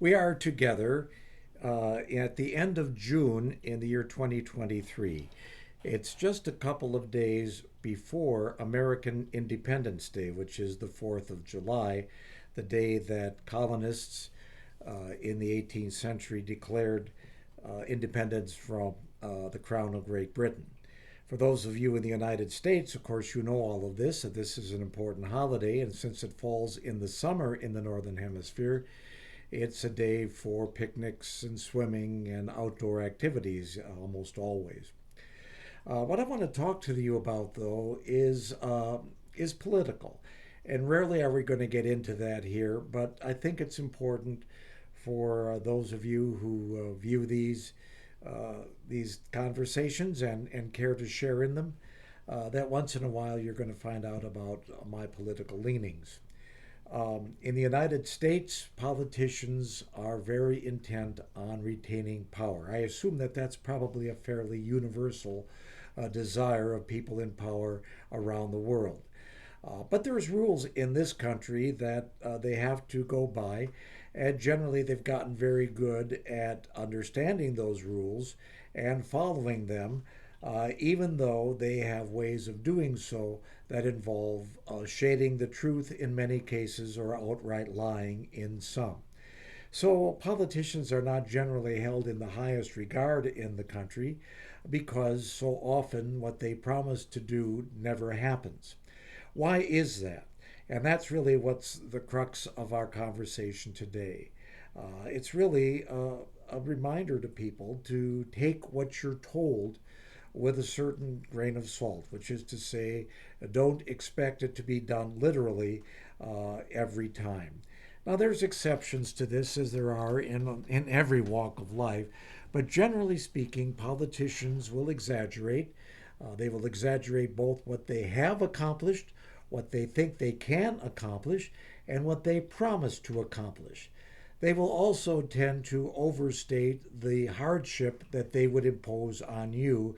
We are together at the end of June in the year 2023. It's just a couple of days before American Independence Day, which is the 4th of July, the day that colonists in the 18th century declared independence from the Crown of Great Britain. For those of you in the United States, of course, you know all of this, that this is an important holiday, and since it falls in the summer in the Northern Hemisphere, it's a day for picnics and swimming and outdoor activities almost always. What I want to talk to you about, though, is political, and rarely are we going to get into that here. But I think it's important for those of you who view these conversations and care to share in them. That once in a while you're going to find out about my political leanings. In the United States, politicians are very intent on retaining power. I assume that that's probably a fairly universal desire of people in power around the world. But there's rules in this country that they have to go by, and generally they've gotten very good at understanding those rules and following them, even though they have ways of doing so that involve shading the truth in many cases or outright lying in some. So politicians are not generally held in the highest regard in the country because so often what they promise to do never happens. Why is that? And that's really what's the crux of our conversation today. It's really a reminder to people to take what you're told with a certain grain of salt, which is to say, don't expect it to be done literally every time. Now, there's exceptions to this, as there are in every walk of life, but generally speaking, politicians will exaggerate. They will exaggerate both what they have accomplished, what they think they can accomplish, and what they promise to accomplish. They will also tend to overstate the hardship that they would impose on you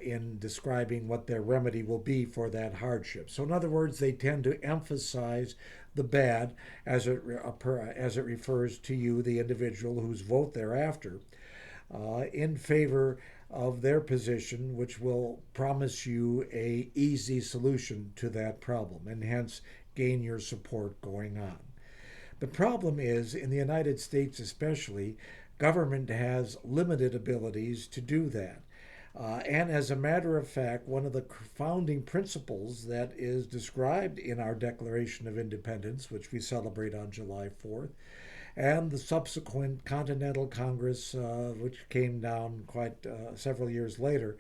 in describing what their remedy will be for that hardship. So, in other words, they tend to emphasize the bad as it refers to you, the individual whose vote they're after, in favor of their position, which will promise you a easy solution to that problem and hence gain your support going on. The problem is, in the United States especially, government has limited abilities to do that. And as a matter of fact, one of the founding principles that is described in our Declaration of Independence, which we celebrate on July 4th, and the subsequent Continental Congress, which came down quite several years later,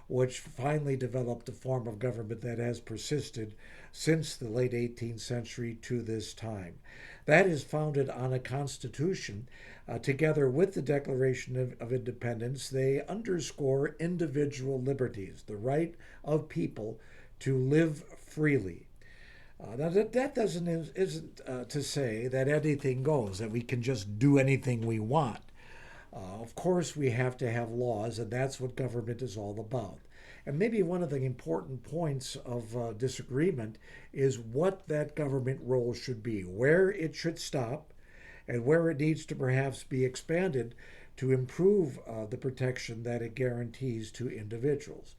which finally developed a form of government that has persisted since the late 18th century to this time. That is founded on a constitution. Together with the Declaration of Independence, they underscore individual liberties, the right of people to live freely. Now that doesn't isn't to say that anything goes, that we can just do anything we want. Of course, we have to have laws, and that's what government is all about. And maybe one of the important points of disagreement is what that government role should be, where it should stop, and where it needs to perhaps be expanded to improve the protection that it guarantees to individuals.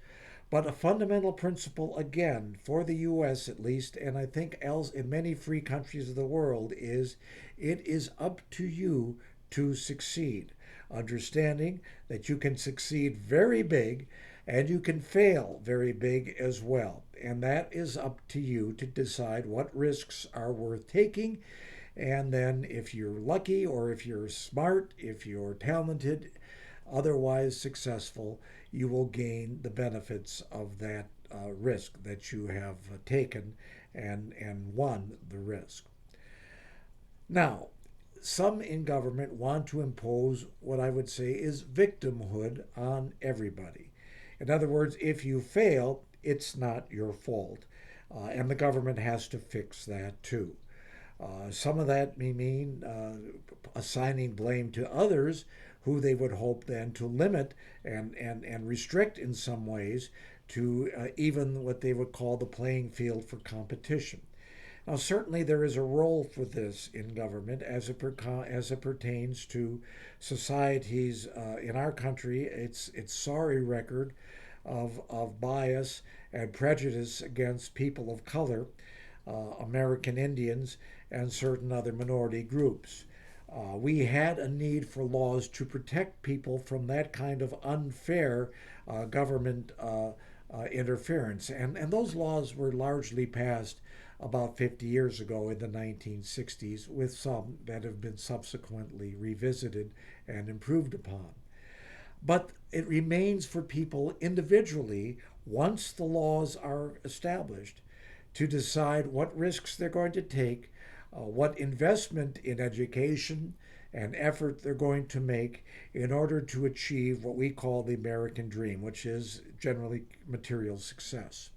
But a fundamental principle, again, for the U.S. at least, and I think else in many free countries of the world, is it is up to you to succeed. Understanding that you can succeed very big and you can fail very big as well. And that is up to you to decide what risks are worth taking. And then, if you're lucky or if you're smart, if you're talented, otherwise successful, you will gain the benefits of that risk that you have taken and won the risk. Now, some in government want to impose what I would say is victimhood on everybody. In other words, if you fail, it's not your fault. And the government has to fix that too. Some of that may mean assigning blame to others who they would hope then to limit and restrict in some ways to even what they would call the playing field for competition. Now, certainly there is a role for this in government as it pertains to societies in our country. Its sorry record of bias and prejudice against people of color, American Indians, and certain other minority groups. We had a need for laws to protect people from that kind of unfair government interference. And those laws were largely passed about 50 years ago in the 1960s, with some that have been subsequently revisited and improved upon. But it remains for people individually, once the laws are established, to decide what risks they're going to take, what investment in education and effort they're going to make in order to achieve what we call the American dream, which is generally material success.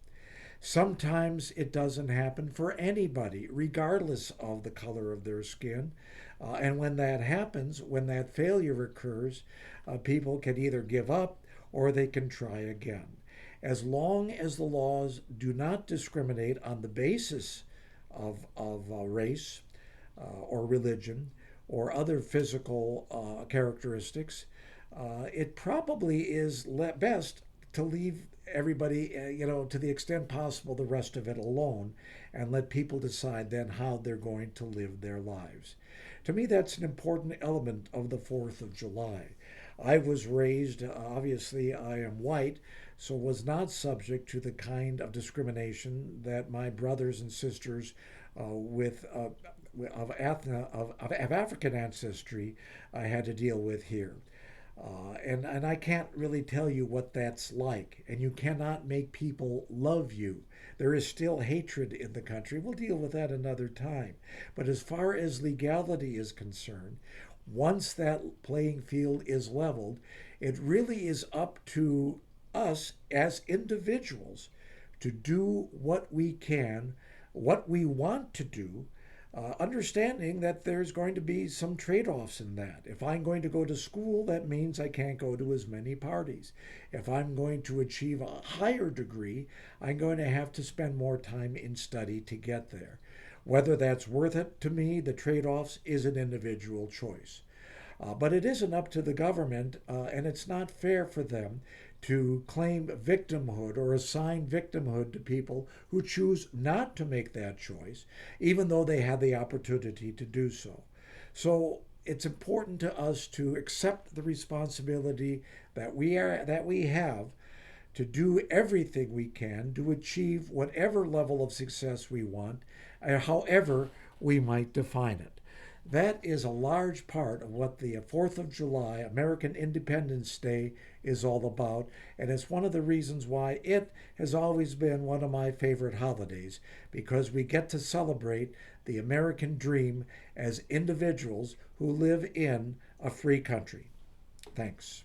Sometimes it doesn't happen for anybody, regardless of the color of their skin. And when that happens, when that failure occurs, people can either give up or they can try again. As long as the laws do not discriminate on the basis of race or religion or other physical characteristics, it probably is best to leave everybody, to the extent possible, the rest of it alone and let people decide then how they're going to live their lives. To me, that's an important element of the 4th of July. I was raised, obviously, I am white, so was not subject to the kind of discrimination that my brothers and sisters with of African ancestry had to deal with here. And I can't really tell you what that's like. And you cannot make people love you. There is still hatred in the country. We'll deal with that another time. But as far as legality is concerned, once that playing field is leveled, it really is up to us as individuals to do what we can, what we want to do, understanding that there's going to be some trade offs in that. If I'm going to go to school, that means I can't go to as many parties. If I'm going to achieve a higher degree, I'm going to have to spend more time in study to get there. Whether that's worth it to me, the trade offs, is an individual choice. But it isn't up to the government, and it's not fair for them to claim victimhood or assign victimhood to people who choose not to make that choice, even though they had the opportunity to do so. So it's important to us to accept the responsibility that we have to do everything we can to achieve whatever level of success we want, however we might define it. That is a large part of what the 4th of July, American Independence Day, is all about. And it's one of the reasons why it has always been one of my favorite holidays, because we get to celebrate the American dream as individuals who live in a free country. Thanks.